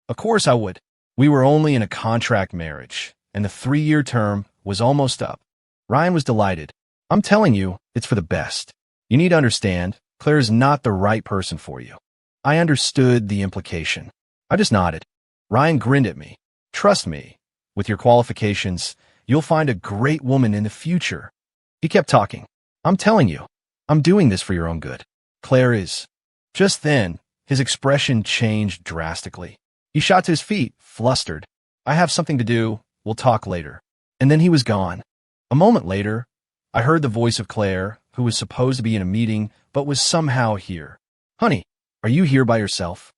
Of course I would. We were only in a contract marriage, and the 3-year term was almost up. Ryan was delighted. I'm telling you, it's for the best. You need to understand, Claire is not the right person for you. I understood the implication. I just nodded. Ryan grinned at me. Trust me, with your qualifications, you'll find a great woman in the future. He kept talking. I'm telling you, I'm doing this for your own good. Claire is. Just then, his expression changed drastically. He shot to his feet, flustered. I have something to do. We'll talk later. And then he was gone. A moment later, I heard the voice of Claire, who was supposed to be in a meeting, but was somehow here. Honey, are you here by yourself?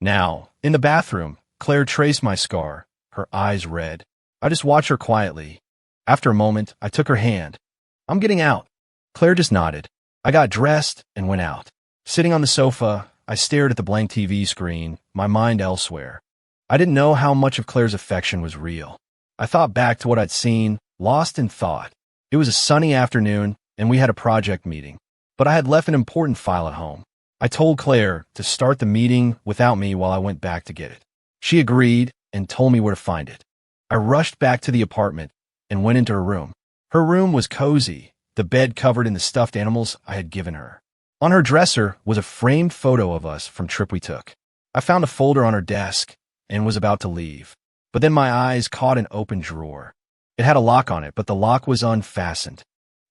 Now, in the bathroom, Claire traced my scar, her eyes red. I just watched her quietly. After a moment, I took her hand. I'm getting out. Claire just nodded. I got dressed and went out. Sitting on the sofa, I stared at the blank TV screen, my mind elsewhere. I didn't know how much of Claire's affection was real. I thought back to what I'd seen, lost in thought. It was a sunny afternoon, and we had a project meeting. But I had left an important file at home. I told Claire to start the meeting without me while I went back to get it. She agreed and told me where to find it. I rushed back to the apartment and went into her room. Her room was cozy, the bed covered in the stuffed animals I had given her. On her dresser was a framed photo of us from trip we took. I found a folder on her desk and was about to leave. But then my eyes caught an open drawer. It had a lock on it, but the lock was unfastened.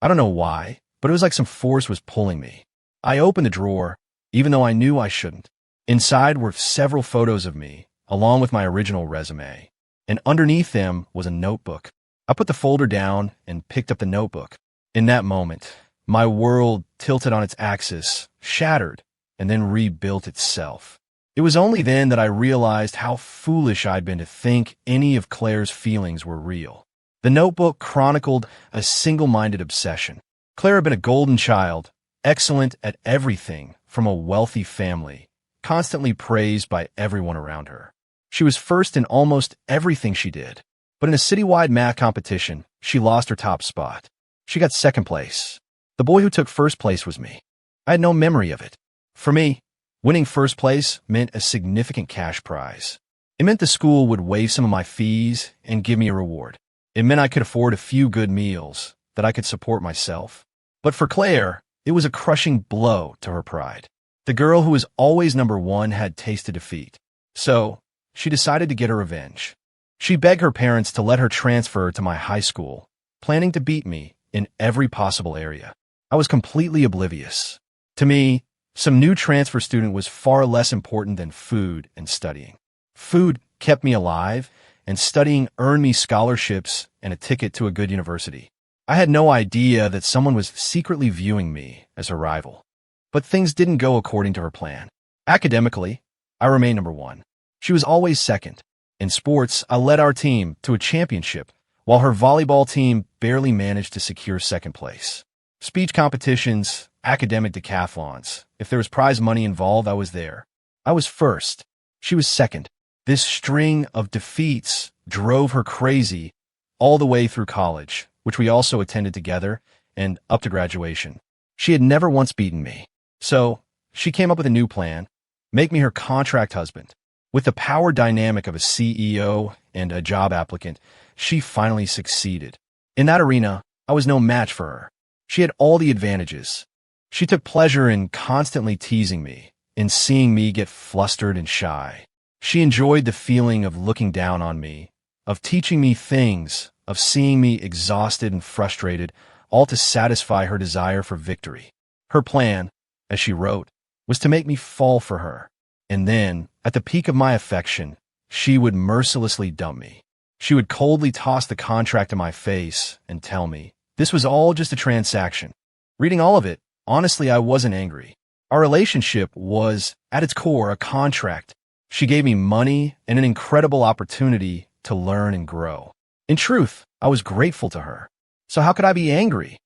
I don't know why, but it was like some force was pulling me. I opened the drawer, even though I knew I shouldn't. Inside were several photos of me, along with my original resume. And underneath them was a notebook. I put the folder down and picked up the notebook. In that moment, my world tilted on its axis, shattered, and then rebuilt itself. It was only then that I realized how foolish I'd been to think any of Claire's feelings were real. The notebook chronicled a single-minded obsession. Claire had been a golden child, excellent at everything from a wealthy family, constantly praised by everyone around her. She was first in almost everything she did, but in a citywide math competition, she lost her top spot. She got second place. The boy who took first place was me. I had no memory of it. For me, winning first place meant a significant cash prize. It meant the school would waive some of my fees and give me a reward. It meant I could afford a few good meals, that I could support myself. But for Claire, it was a crushing blow to her pride. The girl who was always number one had tasted defeat. So, she decided to get her revenge. She begged her parents to let her transfer to my high school, planning to beat me in every possible area. I was completely oblivious. To me, some new transfer student was far less important than food and studying. Food kept me alive, and studying earned me scholarships and a ticket to a good university. I had no idea that someone was secretly viewing me as a rival. But things didn't go according to her plan. Academically, I remained number one. She was always second. In sports, I led our team to a championship, while her volleyball team barely managed to secure second place. Speech competitions, academic decathlons. If there was prize money involved, I was there. I was first. She was second. This string of defeats drove her crazy all the way through college, which we also attended together, and up to graduation. She had never once beaten me. So, she came up with a new plan, make me her contract husband. With the power dynamic of a CEO and a job applicant, she finally succeeded. In that arena, I was no match for her. She had all the advantages. She took pleasure in constantly teasing me, in seeing me get flustered and shy. She enjoyed the feeling of looking down on me, of teaching me things, of seeing me exhausted and frustrated, all to satisfy her desire for victory. Her plan, as she wrote, was to make me fall for her. And then, at the peak of my affection, she would mercilessly dump me. She would coldly toss the contract in my face and tell me, this was all just a transaction. Reading all of it, honestly, I wasn't angry. Our relationship was, at its core, a contract. She gave me money and an incredible opportunity to learn and grow. In truth, I was grateful to her. So how could I be angry?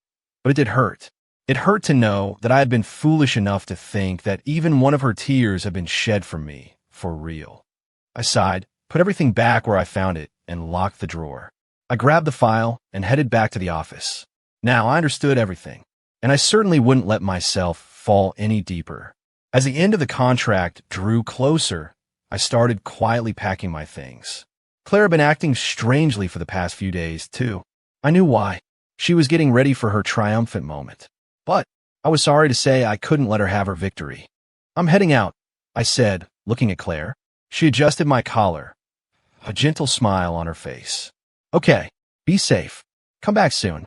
But it did hurt. It hurt to know that I had been foolish enough to think that even one of her tears had been shed for me, for real. I sighed, put everything back where I found it, and locked the drawer. I grabbed the file and headed back to the office. Now I understood everything, and I certainly wouldn't let myself fall any deeper. As the end of the contract drew closer, I started quietly packing my things. Claire had been acting strangely for the past few days, too. I knew why. She was getting ready for her triumphant moment. But I was sorry to say I couldn't let her have her victory. I'm heading out, I said, looking at Claire. She adjusted my collar, a gentle smile on her face. Okay, be safe. Come back soon.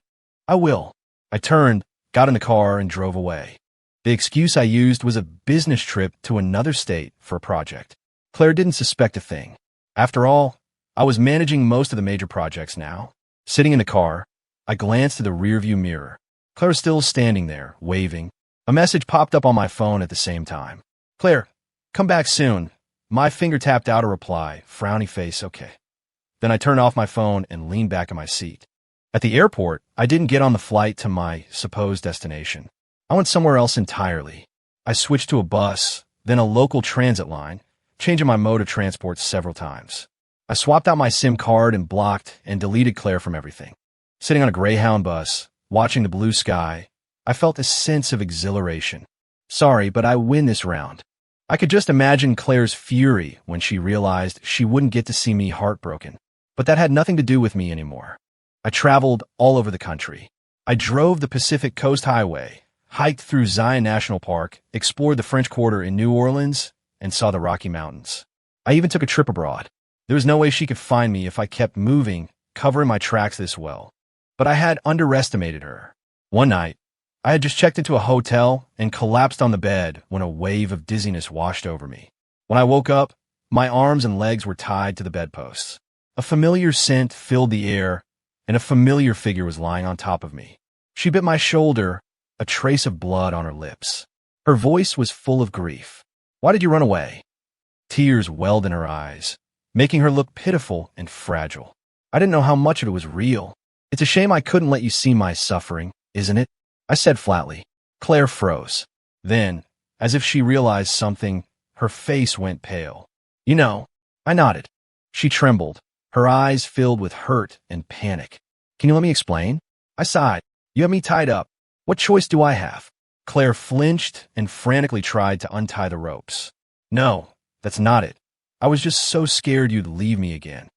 I will. I turned, got in the car, and drove away. The excuse I used was a business trip to another state for a project. Claire didn't suspect a thing. After all, I was managing most of the major projects now. Sitting in the car, I glanced at the rearview mirror. Claire was still standing there, waving. A message popped up on my phone at the same time. Claire, come back soon. My finger tapped out a reply, frowny face, okay. Then I turned off my phone and leaned back in my seat. At the airport, I didn't get on the flight to my supposed destination. I went somewhere else entirely. I switched to a bus, then a local transit line, changing my mode of transport several times. I swapped out my SIM card and blocked and deleted Claire from everything. Sitting on a Greyhound bus, watching the blue sky, I felt a sense of exhilaration. Sorry, but I win this round. I could just imagine Claire's fury when she realized she wouldn't get to see me heartbroken. But that had nothing to do with me anymore. I traveled all over the country. I drove the Pacific Coast Highway, hiked through Zion National Park, explored the French Quarter in New Orleans, and saw the Rocky Mountains. I even took a trip abroad. There was no way she could find me if I kept moving, covering my tracks this well. But I had underestimated her. One night, I had just checked into a hotel and collapsed on the bed when a wave of dizziness washed over me. When I woke up, my arms and legs were tied to the bedposts. A familiar scent filled the air, and a familiar figure was lying on top of me. She bit my shoulder, a trace of blood on her lips. Her voice was full of grief. Why did you run away? Tears welled in her eyes, making her look pitiful and fragile. I didn't know how much of it was real. It's a shame I couldn't let you see my suffering, isn't it? I said flatly. Claire froze. Then, as if she realized something, her face went pale. You know, I nodded. She trembled, her eyes filled with hurt and panic. Can you let me explain? I sighed. You have me tied up. What choice do I have? Claire flinched and frantically tried to untie the ropes. No, that's not it. I was just so scared you'd leave me again.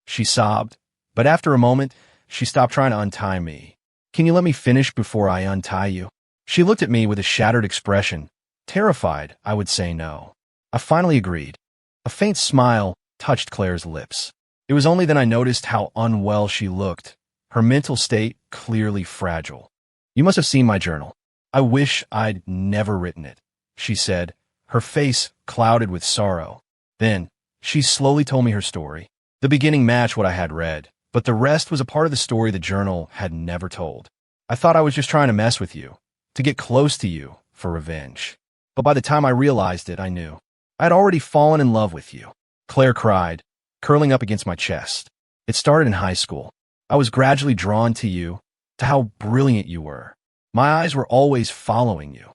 She sobbed, but after a moment, she stopped trying to untie me. Can you let me finish before I untie you? She looked at me with a shattered expression. Terrified, I would say no. I finally agreed. A faint smile touched Claire's lips. It was only then I noticed how unwell she looked, her mental state clearly fragile. You must have seen my journal. I wish I'd never written it, she said, her face clouded with sorrow. Then, she slowly told me her story. The beginning matched what I had read, but the rest was a part of the story the journal had never told. I thought I was just trying to mess with you, to get close to you, for revenge. But by the time I realized it, I knew. I had already fallen in love with you. Claire cried, curling up against my chest. It started in high school. I was gradually drawn to you, to how brilliant you were. My eyes were always following you.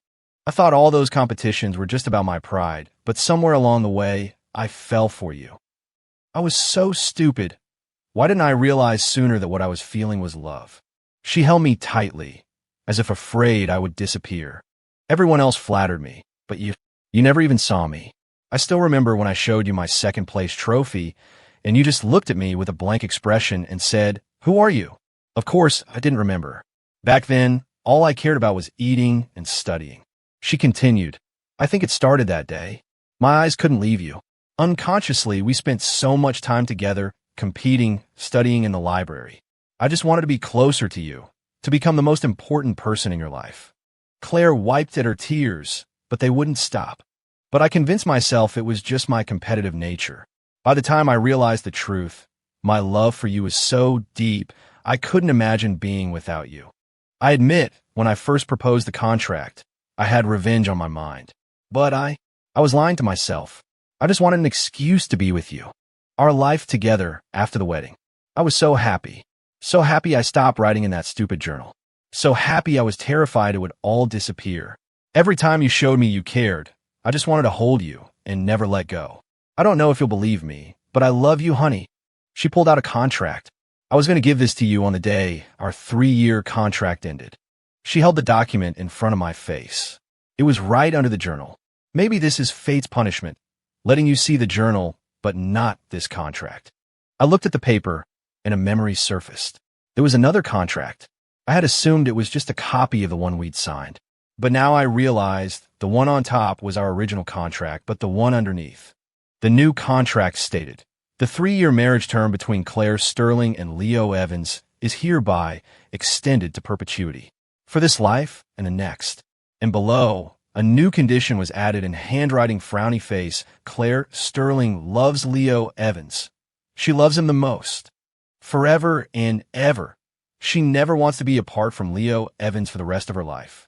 I thought all those competitions were just about my pride, but somewhere along the way, I fell for you. I was so stupid. Why didn't I realize sooner that what I was feeling was love? She held me tightly, as if afraid I would disappear. Everyone else flattered me, but you never even saw me. I still remember when I showed you my second-place trophy, and you just looked at me with a blank expression and said, "Who are you?" Of course, I didn't remember. Back then, all I cared about was eating and studying. She continued, I think it started that day. My eyes couldn't leave you. Unconsciously, we spent so much time together, competing, studying in the library. I just wanted to be closer to you, to become the most important person in your life. Claire wiped at her tears, but they wouldn't stop. But I convinced myself it was just my competitive nature. By the time I realized the truth, my love for you was so deep, I couldn't imagine being without you. I admit, when I first proposed the contract, I had revenge on my mind. But I was lying to myself. I just wanted an excuse to be with you. Our life together after the wedding. I was so happy. So happy I stopped writing in that stupid journal. So happy I was terrified it would all disappear. Every time you showed me you cared, I just wanted to hold you and never let go. I don't know if you'll believe me, but I love you, honey. She pulled out a contract. I was going to give this to you on the day our 3-year contract ended. She held the document in front of my face. It was right under the journal. Maybe this is fate's punishment, letting you see the journal, but not this contract. I looked at the paper, and a memory surfaced. There was another contract. I had assumed it was just a copy of the one we'd signed. But now I realized the one on top was our original contract, but the one underneath. The new contract stated, the 3-year marriage term between Claire Sterling and Leo Evans is hereby extended to perpetuity, for this life and the next. And below, a new condition was added in handwriting frowny face. Claire Sterling loves Leo Evans. She loves him the most. Forever and ever. She never wants to be apart from Leo Evans for the rest of her life.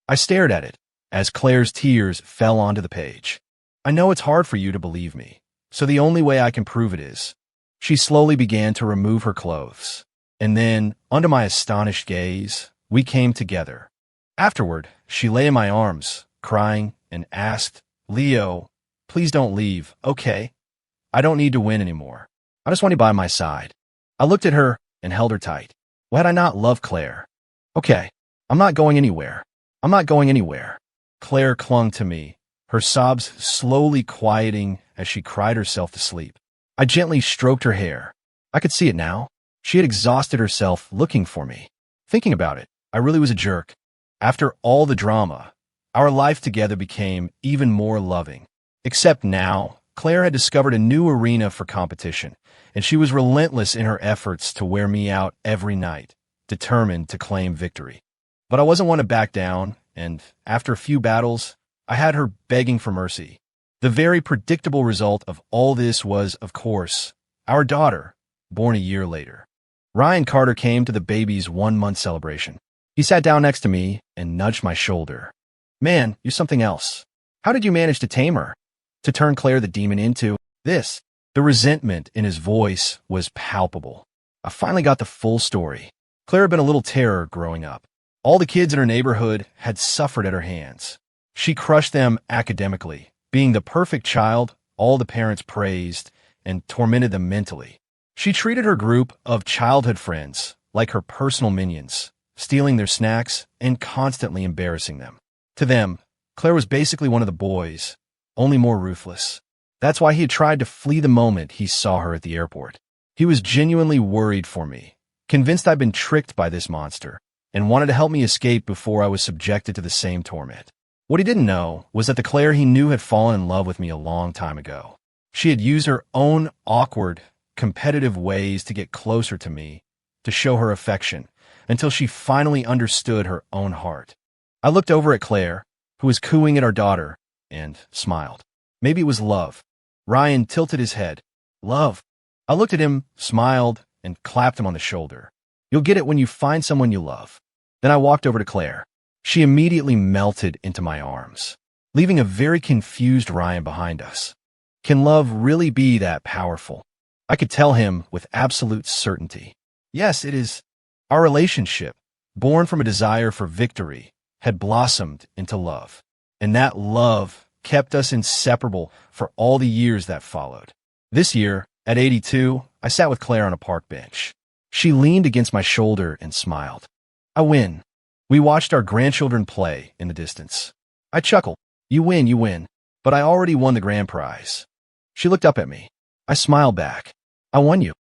I stared at it as Claire's tears fell onto the page. I know it's hard for you to believe me, so the only way I can prove it is. She slowly began to remove her clothes, and then, under my astonished gaze, we came together. Afterward, she lay in my arms, crying, and asked, Leo, please don't leave, okay? I don't need to win anymore. I just want you by my side. I looked at her and held her tight. Why had I not loved Claire? Okay, I'm not going anywhere. I'm not going anywhere. Claire clung to me, her sobs slowly quieting as she cried herself to sleep. I gently stroked her hair. I could see it now. She had exhausted herself looking for me. Thinking about it, I really was a jerk. After all the drama, our life together became even more loving. Except now, Claire had discovered a new arena for competition, and she was relentless in her efforts to wear me out every night, determined to claim victory. But I wasn't one to back down, and after a few battles, I had her begging for mercy. The very predictable result of all this was, of course, our daughter, born a year later. Ryan Carter came to the baby's 1-month celebration. He sat down next to me and nudged my shoulder. Man, you're something else. How did you manage to tame her? To turn Claire the demon into this? The resentment in his voice was palpable. I finally got the full story. Claire had been a little terror growing up. All the kids in her neighborhood had suffered at her hands. She crushed them academically, being the perfect child all the parents praised, and tormented them mentally. She treated her group of childhood friends like her personal minions, stealing their snacks and constantly embarrassing them. To them, Claire was basically one of the boys, only more ruthless. That's why he had tried to flee the moment he saw her at the airport. He was genuinely worried for me, convinced I'd been tricked by this monster, and wanted to help me escape before I was subjected to the same torment. What he didn't know was that the Claire he knew had fallen in love with me a long time ago. She had used her own awkward, competitive ways to get closer to me, to show her affection, until she finally understood her own heart. I looked over at Claire, who was cooing at our daughter, and smiled. Maybe it was love. Ryan tilted his head. Love. I looked at him, smiled, and clapped him on the shoulder. You'll get it when you find someone you love. Then I walked over to Claire. She immediately melted into my arms, leaving a very confused Ryan behind us. Can love really be that powerful? I could tell him with absolute certainty. Yes, it is. Our relationship, born from a desire for victory, had blossomed into love. And that love kept us inseparable for all the years that followed. This year, at 82, I sat with Claire on a park bench. She leaned against my shoulder and smiled. I win. We watched our grandchildren play in the distance. I chuckled. You win, but I already won the grand prize. She looked up at me. I smiled back. I won you.